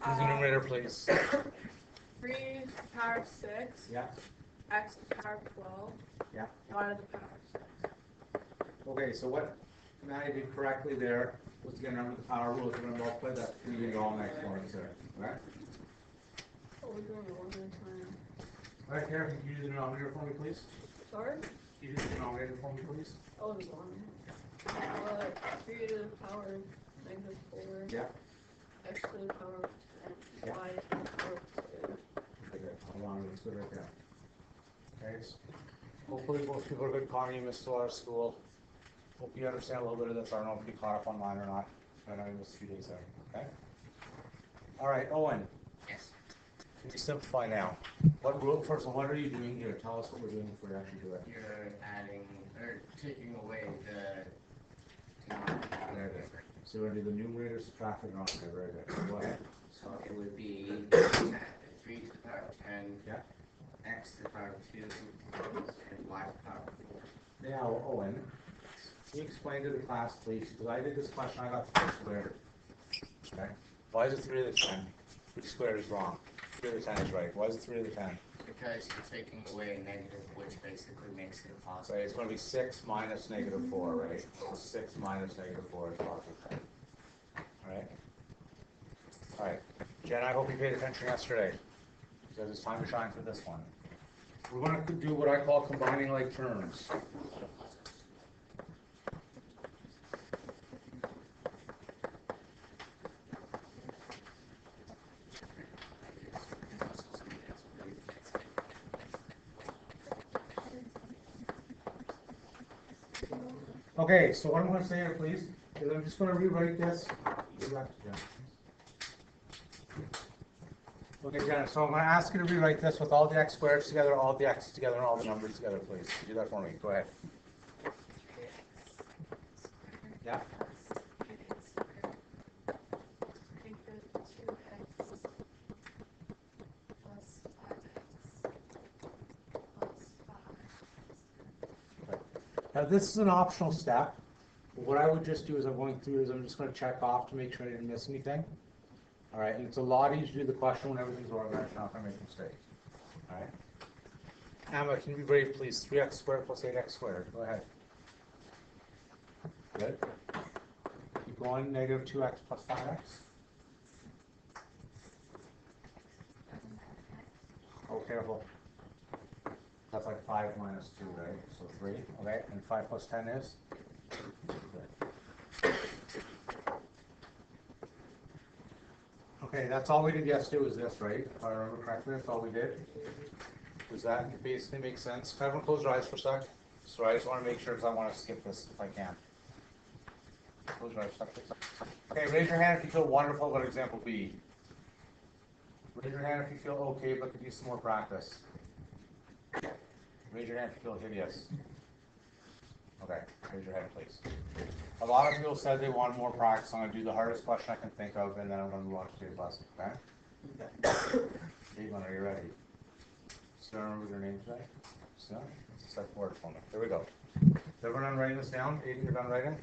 Use the numerator, please. 3 to the power of 6. Yeah. X to the power of 12. Yeah. Y to the power of 6. Okay, so what Maddie did correctly there was to get remember the power rule. We're going to multiply that 3 into all exponents there. Right? Oh, we're doing it one at a time. All right, Karen, can you do the denominator for me, please? Sorry? Can you do the denominator for me, please? Oh, the one. 3 to the power of -4. Yeah. X to the power of 10. Yeah. Y to the power of 2. Okay, hold on, let's go right there. Okay. So hopefully most people are good economists to our school. Hope you understand a little bit of this. I don't know if you caught up online or not. I know you missed a few days there. Okay. All right, Owen. Yes. Can you simplify now? What rule? First of all, what are you doing here? Tell us what we're doing before you actually do it. You're adding or taking away the Very good. So we're going to do the numerator, subtract, and denominator. Very good. Go ahead. so it would be 3 to the power of 10, Yeah. x to the power of 2, and y to the power of 4. Now, Owen, can you explain to the class, please? Because I did this question, I got 3 squared. Okay. Why is it 3 to the 10? 3 squared is wrong. 3 to the 10 is right. Why is it 3 to the 10? Because you're taking away a negative, which basically makes it So positive. it's going to be 6 minus -4, right? So 6 minus -4 is positive. All right. All right. Jen, I hope you paid attention yesterday, because it's time to shine for this one. We're going to do what I call combining like terms. Okay, so what I'm going to say here, please, is I'm just going to rewrite this. Okay, Jenna, so I'm going to ask you to rewrite this with all the x squareds together, all the x's together, and all the numbers together, please. Do that for me. Go ahead. Yeah. Now this is an optional step. What I would just do is I'm just going to check off to make sure I didn't miss anything. All right, and it's a lot easier to do the question when everything's organized, not going to make mistakes. All right. Emma, can you be brave, please? 3x squared plus 8x squared. Go ahead. Good. Keep going. Negative 2x plus 5x. Oh, careful. That's like 5 minus 2, right? So 3. Okay. And 5 plus 10 is? Good. Okay, that's all we did yesterday was this, right? If I remember correctly, that's all we did. Does that basically make sense? Can everyone close your eyes for a sec? So I just want to make sure, because I want to skip this if I can. Close your eyes for a sec. Okay, raise your hand if you feel wonderful about example B. Raise your hand if you feel okay, but could use some more practice. Raise your hand if you feel hideous. Okay, raise your hand, please. A lot of people said they wanted more practice. I'm going to do the hardest question I can think of, and then I'm going to move on to today's lesson, okay? Caitlin, are you ready? Still remember your name today? Still? Set word for me. Here we go. Is everyone done writing this down? Aiden, you're done writing?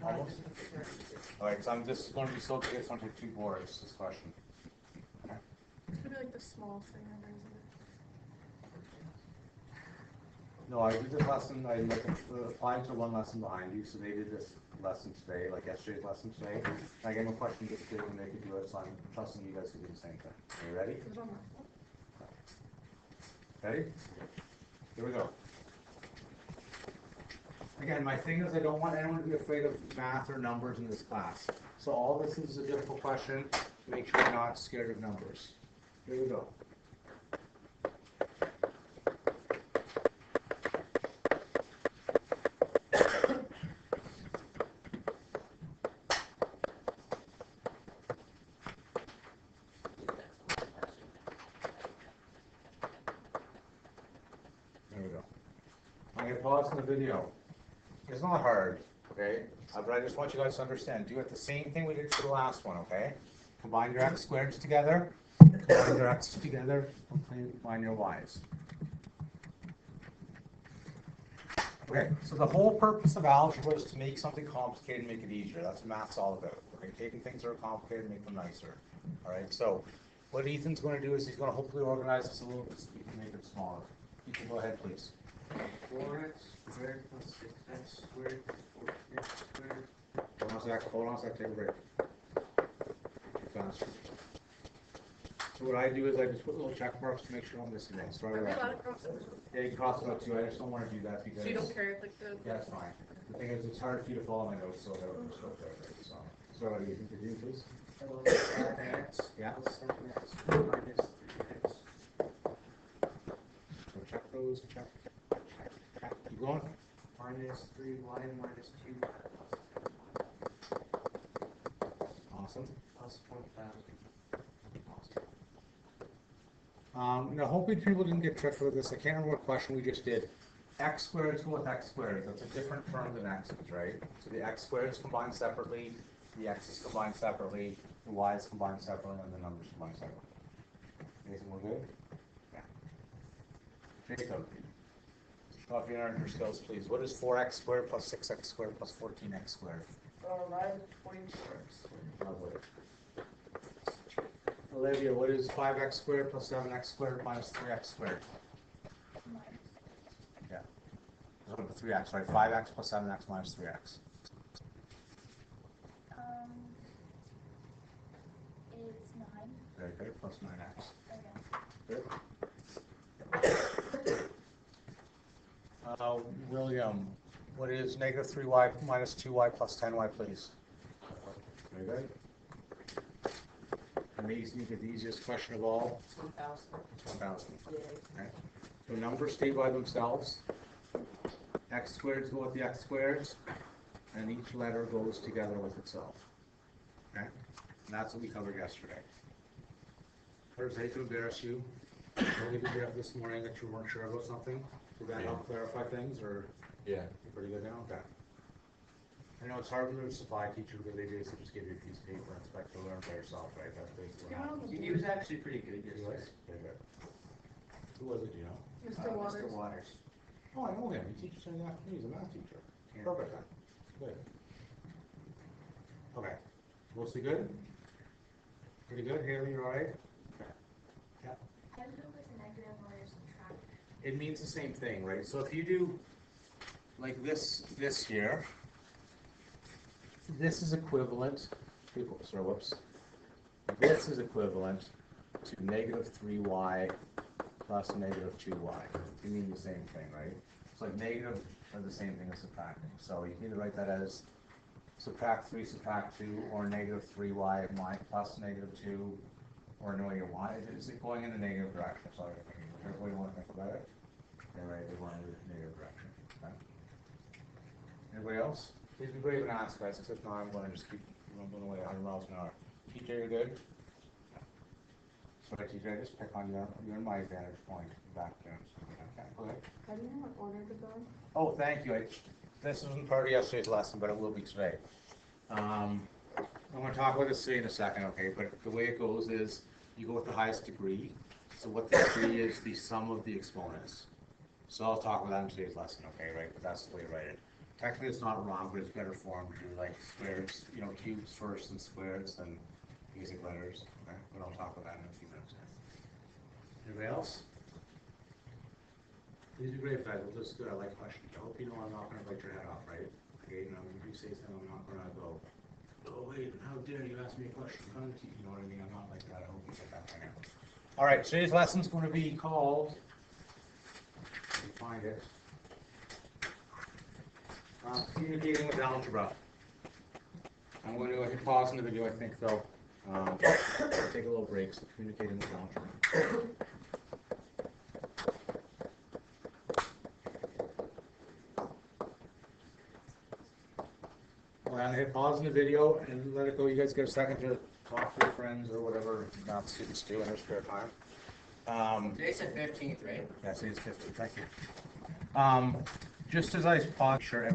Almost? All right, so I'm just going to be so clear, it's going to take 2 boards, this question. Okay? It's gonna be like the small thing under it. No, I did this lesson, I applied to one lesson behind you, so they did this lesson today, like yesterday's lesson today. I gave them a question just big and they could do it, so I'm trusting you guys to do the same thing. Are you ready? Is it on my phone? Ready? Here we go. Again, my thing is I don't want anyone to be afraid of math or numbers in this class. So all this is a difficult question. Make sure you're not scared of numbers. Here we go. There we go. I'm going to pause the video. It's not hard, okay? But I just want you guys to understand. Do it the same thing we did for the last one, okay? Combine your x squareds together. Combine your x's together. Combine your y's. Okay, so the whole purpose of algebra is to make something complicated and make it easier. That's what math's all about. Okay, taking things that are complicated and make them nicer. All right, so what Ethan's going to do is he's going to hopefully organize this a little bit so we can make it smaller. Ethan, go ahead, please. 4x squared plus 6x squared, 4x squared. Hold on a sec, take a break. Too fast. So what I do is I just put little check marks to make sure I'm missing one. Start Are we with allowed that. to cross those? Yeah, you can cross it out too, I just don't wanna do that because. So you don't care if like the. Yeah, that's fine. The thing is, it's hard for you to follow my notes, so that was so there, so. So what do you think to do, please? 5x Yeah. plus 7x minus 3x. So check those, check. Keep going. Minus 3y minus 2y Awesome. plus 1,000. Now hopefully people didn't get tricked with this. I can't remember what question we just did. X squareds go with X squareds. That's a different term than X's, right? So the X squareds combined separately, the X's combined separately, the Y's combined separately, and the numbers combined separately. Anything we're good? Yeah. Jacob. Show off your inner skills, please. What is 4x squared plus 6x squared plus 14x squared? Minus 24. Lovely. Olivia, what is 5x squared plus 7x squared minus 3x squared? Yeah. Let's go to 3x, right? 5x plus 7x minus 3x. It's 9. Very good. Plus 9x. Okay. Good. William, what is negative 3y minus 2y plus 10y, please? Very good. Amazing, the easiest question of all. 1,000. 1,000. Okay. So numbers stay by themselves. X squareds go with the x squareds, and each letter goes together with itself. Okay? And that's what we covered yesterday. First, I hate to embarrass you. What did you get this morning that you weren't sure about something? Did that help clarify things, or Yeah. you're pretty good now? Okay. I know it's hard for the supply teacher because they basically just give you a piece of paper and expect to learn by yourself, right? That's basically what happens. He was actually pretty good He was? yesterday. Very good. Who was it, do you know? Mr. Waters. Mr. Waters. Oh, I know him. He teaches in the afternoon. He's a math teacher. Yeah. Perfect then. Good. Okay. Mostly good? Pretty good. Haley, you all right? Yeah. How do you know if it's a negative or a subtract? It means the same thing, right? So if you do like this here, this is equivalent to, sorry, whoops. This is equivalent to negative 3y plus negative 2y. They mean the same thing, right? It's like negative are the same thing as subtracting. So you can either write that as subtract 3, subtract 2, or negative 3y plus negative 2, or no, your y. Is it going in the negative direction? Sorry, whichever way you want to think about it. Yeah, right, they want to move in the negative direction. Okay. Anybody else? Please be brave and ask, guys, because if not, I'm going to just keep rumbling away 100 miles an hour. TJ, you're good? Sorry, TJ, I just pick on you. You're in my advantage point back there. Okay, go ahead. How do you know what order to go in? Oh, thank you. This wasn't part of yesterday's lesson, but it will be today. I'm going to talk about this today in a second, okay? But the way it goes is you go with the highest degree. So what the degree is the sum of the exponents. So I'll talk about that in today's lesson, okay, right? But that's the way to write it. Technically, it's not wrong, but it's better form to do like squares, you know, cubes first and squares and basic letters, okay? But I'll talk about that in a few minutes. Anybody else? These are great, guys. Well, this is good. I like questions. I hope you know I'm not going to bite your head off, right? Okay, you know, if you say something, I'm not going to go, oh, wait, how dare you ask me a question? You know what I mean? I'm not like that. I hope you get that right now. All right, today's lesson is going to be called, let me find it, communicating with algebra. I'm going to hit pause in the video, I think, though. Take a little break, so communicating with algebra. I'm going to hit pause in the video and let it go. You guys get a second to talk to your friends or whatever math students do in their spare time. Today's the 15th, right? Yeah, today's 15. Thank you. Just as I pause, sure.